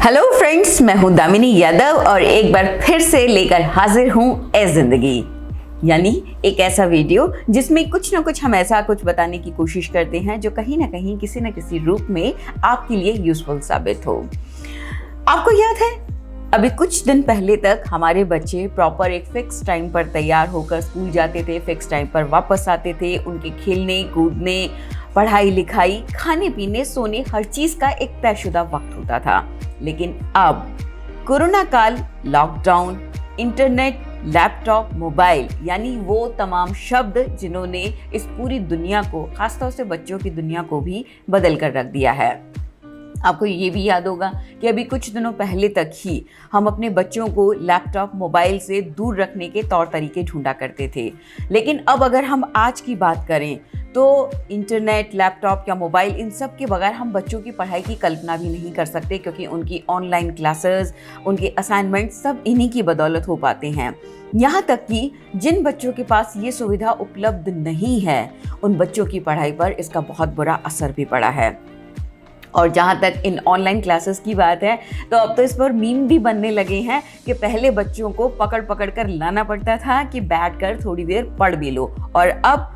Hello friends, मैं हूं दामिनी यादव और एक बार फिर से लेकर हाजिर हूं ए जिंदगी, यानी एक ऐसा वीडियो जिसमें कुछ ना कुछ हम ऐसा कुछ बताने की कोशिश करते हैं जो कहीं ना कहीं किसी न किसी रूप में आपके लिए यूजफुल साबित हो। आपको याद है, अभी कुछ दिन पहले तक हमारे बच्चे प्रॉपर एक फिक्स टाइम पर तैयार होकर स्कूल जाते थे, फिक्स टाइम पर वापस आते थे। उनके खेलने कूदने, पढ़ाई लिखाई, खाने पीने, सोने, हर चीज का एक तयशुदा वक्त होता था। लेकिन अब कोरोना काल, लॉकडाउन, इंटरनेट, लैपटॉप, मोबाइल, यानी वो तमाम शब्द जिन्होंने इस पूरी दुनिया को, खासतौर से बच्चों की दुनिया को भी बदल कर रख दिया है। आपको ये भी याद होगा कि अभी कुछ दिनों पहले तक ही हम अपने बच्चों को लैपटॉप, मोबाइल से दूर रखने के तौर तरीके ढूंढा करते थे। लेकिन अब अगर हम आज की बात करें तो इंटरनेट, लैपटॉप या मोबाइल, इन सब के बगैर हम बच्चों की पढ़ाई की कल्पना भी नहीं कर सकते, क्योंकि उनकी ऑनलाइन क्लासेस, उनके असाइनमेंट सब इन्हीं की बदौलत हो पाते हैं। यहाँ तक कि जिन बच्चों के पास ये सुविधा उपलब्ध नहीं है, उन बच्चों की पढ़ाई पर इसका बहुत बुरा असर भी पड़ा है। और जहाँ तक इन ऑनलाइन क्लासेस की बात है, तो अब तो इस पर मीम भी बनने लगे हैं कि पहले बच्चों को पकड़ पकड़ कर लाना पड़ता था कि बैठ कर थोड़ी देर पढ़ भी लो, और अब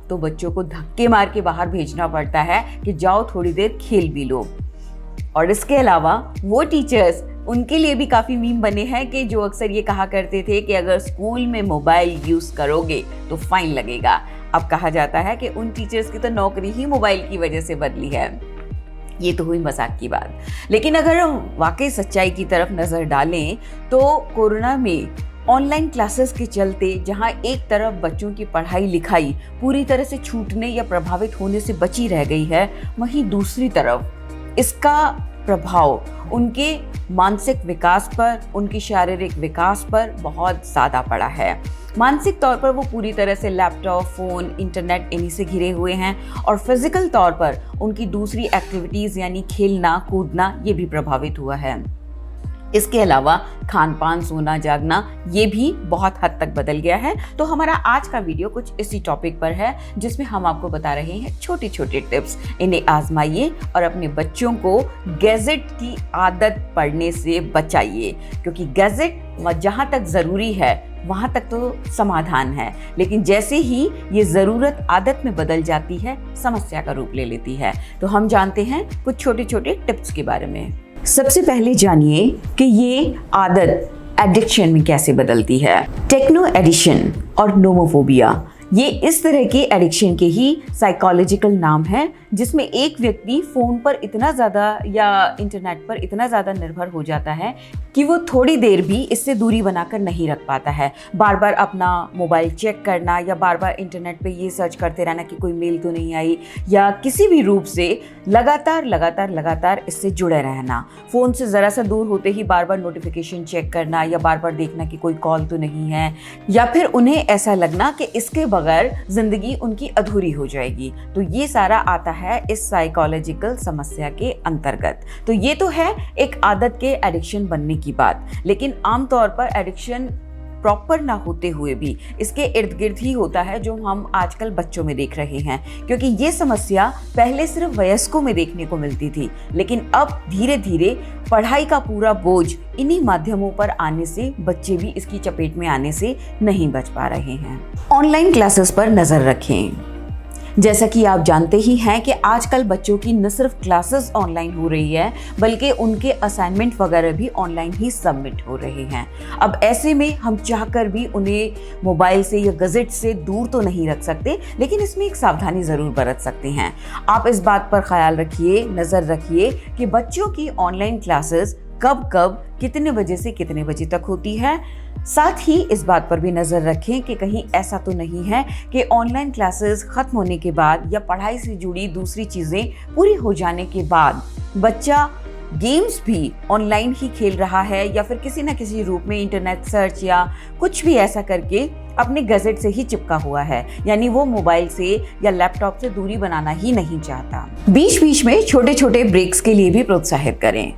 तो बच्चों को धक्के मार के बाहर भेजना पड़ता है कि जाओ थोड़ी देर खेल भी लो। और इसके अलावा वो टीचर्स, उनके लिए भी काफ़ी मीम बने हैं कि जो अक्सर ये कहा करते थे कि अगर स्कूल में मोबाइल यूज़ करोगे तो फाइन लगेगा। अब कहा जाता है कि उन टीचर्स की तो नौकरी ही मोबाइल की वजह से बदली है। ये तो हुई मजाक की बात, लेकिन अगर हम वाकई सच्चाई की तरफ नज़र डालें तो कोरोना में ऑनलाइन क्लासेस के चलते जहां एक तरफ बच्चों की पढ़ाई लिखाई पूरी तरह से छूटने या प्रभावित होने से बची रह गई है, वहीं दूसरी तरफ इसका प्रभाव उनके मानसिक विकास पर, उनकी शारीरिक विकास पर बहुत ज़्यादा पड़ा है। मानसिक तौर पर वो पूरी तरह से लैपटॉप, फ़ोन, इंटरनेट इन्हीं से घिरे हुए हैं, और फिज़िकल तौर पर उनकी दूसरी एक्टिविटीज़ यानी खेलना कूदना ये भी प्रभावित हुआ है। इसके अलावा खान पान, सोना जागना ये भी बहुत हद तक बदल गया है। तो हमारा आज का वीडियो कुछ इसी टॉपिक पर है, जिसमें हम आपको बता रहे हैं छोटे छोटे टिप्स। इन्हें आजमाइए और अपने बच्चों को गैजेट की आदत पड़ने से बचाइए, क्योंकि गैजेट जहाँ तक ज़रूरी है वहाँ तक तो समाधान है, लेकिन जैसे ही ये ज़रूरत आदत में बदल जाती है, समस्या का रूप ले लेती है। तो हम जानते हैं कुछ छोटे छोटे टिप्स के बारे में। सबसे पहले जानिए कि ये आदत एडिक्शन में कैसे बदलती है। टेक्नो एडिक्शन और नोमोफोबिया, ये इस तरह के एडिक्शन के ही साइकोलॉजिकल नाम है, जिसमें एक व्यक्ति फ़ोन पर इतना ज़्यादा या इंटरनेट पर इतना ज़्यादा निर्भर हो जाता है कि वो थोड़ी देर भी इससे दूरी बनाकर नहीं रख पाता है। बार बार अपना मोबाइल चेक करना या बार बार इंटरनेट पे ये सर्च करते रहना कि कोई मेल तो नहीं आई, या किसी भी रूप से लगातार इससे जुड़े रहना। फ़ोन से ज़रा सा दूर होते ही बार बार नोटिफिकेशन चेक करना या बार बार देखना कि कोई कॉल तो नहीं है, या फिर उन्हें ऐसा लगना कि इसके बगैर ज़िंदगी उनकी अधूरी हो जाएगी। तो ये सारा आता है इस साइकोलॉजिकल समस्या के अंतर्गत। तो ये तो है एक आदत के एडिक्शन बनने की बात, लेकिन आमतौर पर एडिक्शन प्रॉपर ना होते हुए भी इसके इर्द गिर्द ही होता है, जो हम आजकल बच्चों में देख रहे हैं। क्योंकि ये समस्या पहले सिर्फ वयस्कों में देखने को मिलती थी, लेकिन अब धीरे धीरे पढ़ाई का पूरा बोझ इन्हीं माध्यमों पर आने से बच्चे भी इसकी चपेट में आने से नहीं बच पा रहे हैं। ऑनलाइन क्लासेस पर नज़र रखें। जैसा कि आप जानते ही हैं कि आजकल बच्चों की न सिर्फ क्लासेस ऑनलाइन हो रही है, बल्कि उनके असाइनमेंट वगैरह भी ऑनलाइन ही सबमिट हो रहे हैं। अब ऐसे में हम चाहकर भी उन्हें मोबाइल से या गैजेट से दूर तो नहीं रख सकते, लेकिन इसमें एक सावधानी ज़रूर बरत सकते हैं। आप इस बात पर ख्याल रखिए, नज़र रखिए कि बच्चों की ऑनलाइन क्लासेस कब कितने बजे से कितने बजे तक होती है। साथ ही इस बात पर भी नज़र रखें कि कहीं ऐसा तो नहीं है कि ऑनलाइन क्लासेस ख़त्म होने के बाद या पढ़ाई से जुड़ी दूसरी चीज़ें पूरी हो जाने के बाद बच्चा गेम्स भी ऑनलाइन ही खेल रहा है, या फिर किसी न किसी रूप में इंटरनेट सर्च या कुछ भी ऐसा करके अपने गैजेट से ही चिपका हुआ है, यानी वो मोबाइल से या लैपटॉप से दूरी बनाना ही नहीं चाहता। बीच बीच में छोटे छोटे ब्रेक्स के लिए भी प्रोत्साहित करें।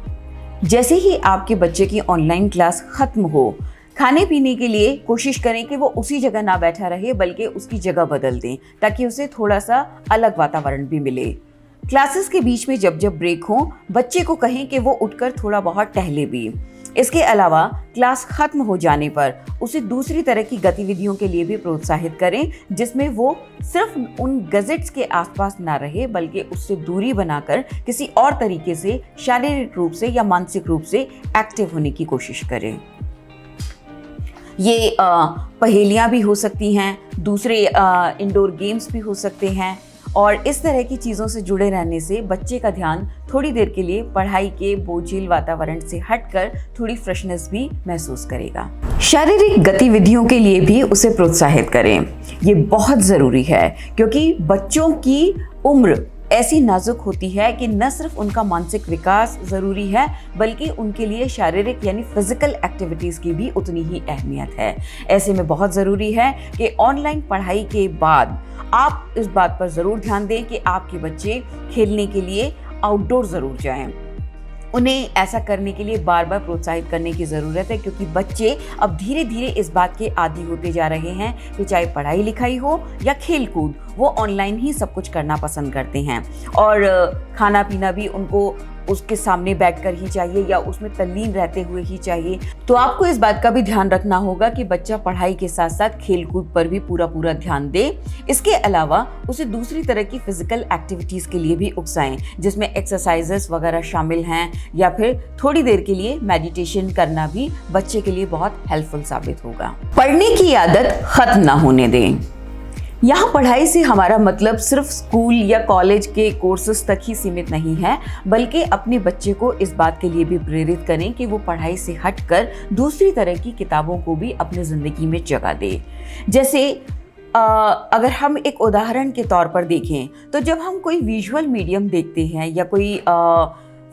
जैसे ही आपके बच्चे की ऑनलाइन क्लास ख़त्म हो, खाने पीने के लिए कोशिश करें कि वो उसी जगह ना बैठा रहे, बल्कि उसकी जगह बदल दें, ताकि उसे थोड़ा सा अलग वातावरण भी मिले। क्लासेस के बीच में जब जब ब्रेक हो, बच्चे को कहें कि वो उठकर थोड़ा बहुत टहले भी। इसके अलावा क्लास खत्म हो जाने पर उसे दूसरी तरह की गतिविधियों के लिए भी प्रोत्साहित करें, जिसमें वो सिर्फ उन गैजेट्स के आसपास ना रहे बल्कि उससे दूरी बनाकर किसी और तरीके से शारीरिक रूप से या मानसिक रूप से एक्टिव होने की कोशिश करें। ये पहेलियाँ भी हो सकती हैं, दूसरे इंडोर गेम्स भी हो सकते हैं, और इस तरह की चीज़ों से जुड़े रहने से बच्चे का ध्यान थोड़ी देर के लिए पढ़ाई के बोझिल वातावरण से हटकर थोड़ी फ्रेशनेस भी महसूस करेगा। शारीरिक गतिविधियों के लिए भी उसे प्रोत्साहित करें। ये बहुत ज़रूरी है क्योंकि बच्चों की उम्र ऐसी नाजुक होती है कि न सिर्फ उनका मानसिक विकास ज़रूरी है बल्कि उनके लिए शारीरिक यानी फिजिकल एक्टिविटीज़ की भी उतनी ही अहमियत है। ऐसे में बहुत ज़रूरी है कि ऑनलाइन पढ़ाई के बाद आप इस बात पर ज़रूर ध्यान दें कि आपके बच्चे खेलने के लिए आउटडोर ज़रूर जाएं। उन्हें ऐसा करने के लिए बार बार प्रोत्साहित करने की ज़रूरत है क्योंकि बच्चे अब धीरे धीरे इस बात के आदी होते जा रहे हैं कि चाहे पढ़ाई लिखाई हो या खेल कूद, वो ऑनलाइन ही सब कुछ करना पसंद करते हैं और खाना पीना भी उनको उसके सामने बैठकर ही चाहिए या उसमें तल्लीन रहते हुए ही चाहिए। तो आपको इस बात का भी ध्यान रखना होगा कि बच्चा पढ़ाई के साथ साथ खेल कूद पर भी पूरा ध्यान दे। इसके अलावा उसे दूसरी तरह की फिजिकल एक्टिविटीज़ के लिए भी उकसाएं, जिसमें एक्सरसाइजेस वगैरह शामिल हैं, या फिर थोड़ी देर के लिए मेडिटेशन करना भी बच्चे के लिए बहुत हेल्पफुल साबित होगा। पढ़ने की आदत खत्म ना होने दें। यहाँ पढ़ाई से हमारा मतलब सिर्फ स्कूल या कॉलेज के कोर्सेज तक ही सीमित नहीं है, बल्कि अपने बच्चे को इस बात के लिए भी प्रेरित करें कि वो पढ़ाई से हटकर दूसरी तरह की किताबों को भी अपनी ज़िंदगी में जगह दे। जैसे अगर हम एक उदाहरण के तौर पर देखें तो जब हम कोई विजुअल मीडियम देखते हैं या कोई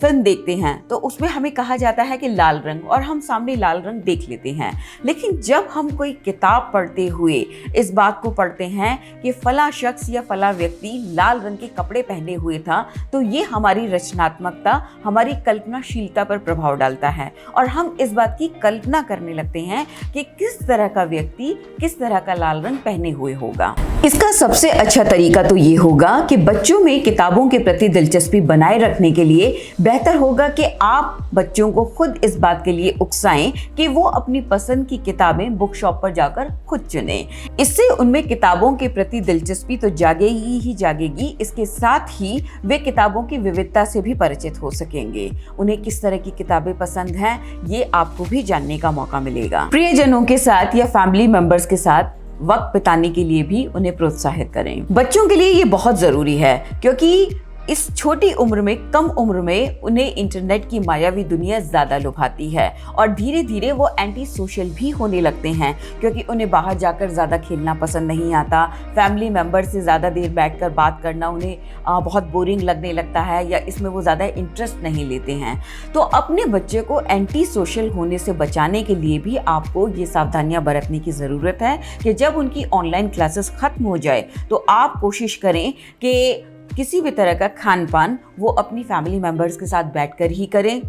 फिल्म देखते हैं तो उसमें हमें कहा जाता है कि लाल रंग, और हम सामने लाल रंग देख लेते हैं। लेकिन जब हम कोई किताब पढ़ते हुए इस बात को पढ़ते हैं कि फला शख्स या फला व्यक्ति लाल रंग के कपड़े पहने हुए था, तो ये हमारी रचनात्मकता, हमारी कल्पनाशीलता पर प्रभाव डालता है और हम इस बात की कल्पना करने लगते हैं कि किस तरह का व्यक्ति किस तरह का लाल रंग पहने हुए होगा। इसका सबसे अच्छा तरीका तो ये होगा कि बच्चों में किताबों के प्रति दिलचस्पी बनाए रखने के लिए बेहतर होगा कि आप बच्चों को खुद इस बात के लिए उकसाएं कि वो अपनी पसंद की किताबें बुक शॉप पर जाकर खुद चुनें। इससे उनमें किताबों के प्रति दिलचस्पी तो जागेगी ही जागेगी, इसके साथ ही वे किताबों की विविधता से भी परिचित हो सकेंगे। उन्हें किस तरह की किताबें पसंद हैं, ये आपको भी जानने का मौका मिलेगा। प्रियजनों के साथ या फैमिली मेंबर्स के साथ वक्त बिताने के लिए भी उन्हें प्रोत्साहित करें। बच्चों के लिए ये बहुत ज़रूरी है क्योंकि इस छोटी उम्र में, कम उम्र में उन्हें इंटरनेट की मायावी दुनिया ज़्यादा लुभाती है और धीरे धीरे वो एंटी सोशल भी होने लगते हैं क्योंकि उन्हें बाहर जाकर ज़्यादा खेलना पसंद नहीं आता। फैमिली मेंबर से ज़्यादा देर बैठकर बात करना उन्हें बहुत बोरिंग लगने लगता है या इसमें वो ज़्यादा इंटरेस्ट नहीं लेते हैं। तो अपने बच्चे को एंटी सोशल होने से बचाने के लिए भी आपको ये सावधानियाँ बरतने की ज़रूरत है कि जब उनकी ऑनलाइन क्लासेस ख़त्म हो जाए तो आप कोशिश करें कि किसी भी तरह का खान पान वो अपनी फैमिली मेंबर्स के साथ बैठकर ही करें।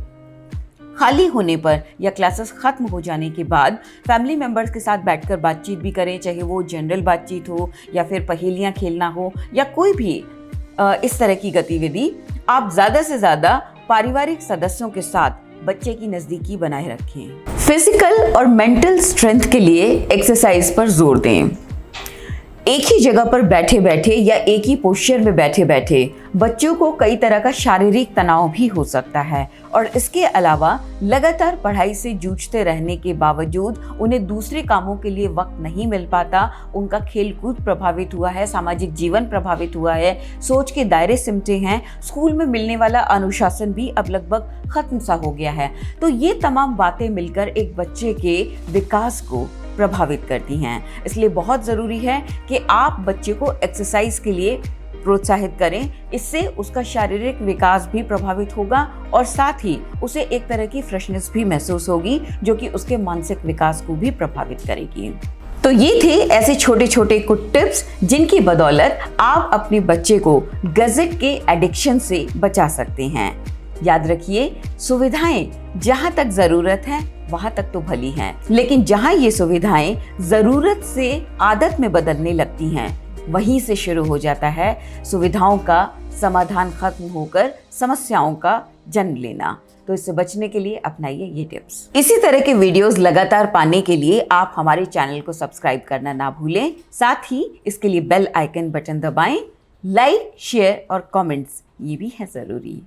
खाली होने पर या क्लासेस ख़त्म हो जाने के बाद फैमिली मेंबर्स के साथ बैठकर बातचीत भी करें, चाहे वो जनरल बातचीत हो या फिर पहेलियाँ खेलना हो या कोई भी इस तरह की गतिविधि। आप ज़्यादा से ज़्यादा पारिवारिक सदस्यों के साथ बच्चे की नज़दीकी बनाए रखें। फिजिकल और मेंटल स्ट्रेंथ के लिए एक्सरसाइज पर जोर दें। एक ही जगह पर बैठे बैठे या एक ही पोस्चर में बैठे बैठे बच्चों को कई तरह का शारीरिक तनाव भी हो सकता है और इसके अलावा लगातार पढ़ाई से जूझते रहने के बावजूद उन्हें दूसरे कामों के लिए वक्त नहीं मिल पाता। उनका खेल कूद प्रभावित हुआ है, सामाजिक जीवन प्रभावित हुआ है, सोच के दायरे सिमटे हैं, स्कूल में मिलने वाला अनुशासन भी अब लगभग खत्म सा हो गया है। तो ये तमाम बातें मिलकर एक बच्चे के विकास को प्रभावित करती हैं। इसलिए बहुत ज़रूरी है कि आप बच्चे को एक्सरसाइज के लिए प्रोत्साहित करें। इससे उसका शारीरिक विकास भी प्रभावित होगा और साथ ही उसे एक तरह की फ्रेशनेस भी महसूस होगी जो कि उसके मानसिक विकास को भी प्रभावित करेगी। तो ये थे ऐसे छोटे छोटे कुछ टिप्स जिनकी बदौलत आप अपने बच्चे को गैजेट के एडिक्शन से बचा सकते हैं। याद रखिए, सुविधाएं जहां तक जरूरत है वहां तक तो भली हैं, लेकिन जहां ये सुविधाएं जरूरत से आदत में बदलने लगती हैं वहीं से शुरू हो जाता है सुविधाओं का समाधान खत्म होकर समस्याओं का जन्म लेना। तो इससे बचने के लिए अपनाइए ये टिप्स। इसी तरह के वीडियोस लगातार पाने के लिए आप हमारे चैनल को सब्सक्राइब करना ना भूलें। साथ ही इसके लिए बेल आइकन बटन दबाएं। लाइक, शेयर और कमेंट्स ये भी है ज़रूरी।